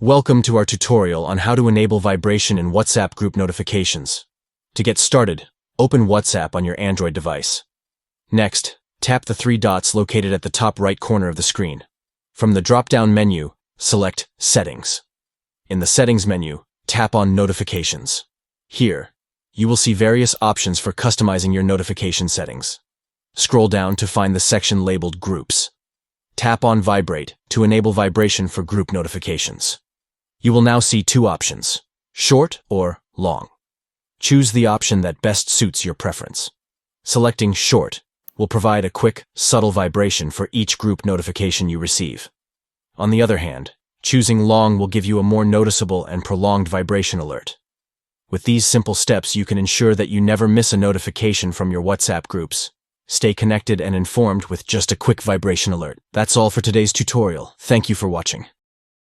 Welcome to our tutorial on how to enable vibration in WhatsApp group notifications. To get started, open WhatsApp on your Android device. Next, tap the three dots located at the top right corner of the screen. From the drop-down menu, select Settings. In the Settings menu, tap on Notifications. Here, you will see various options for customizing your notification settings. Scroll down to find the section labeled Groups. Tap on Vibrate to enable vibration for group notifications. You will now see two options, short or long. Choose the option that best suits your preference. Selecting short will provide a quick, subtle vibration for each group notification you receive. On the other hand, choosing long will give you a more noticeable and prolonged vibration alert. With these simple steps, you can ensure that you never miss a notification from your WhatsApp groups. Stay connected and informed with just a quick vibration alert. That's all for today's tutorial. Thank you for watching.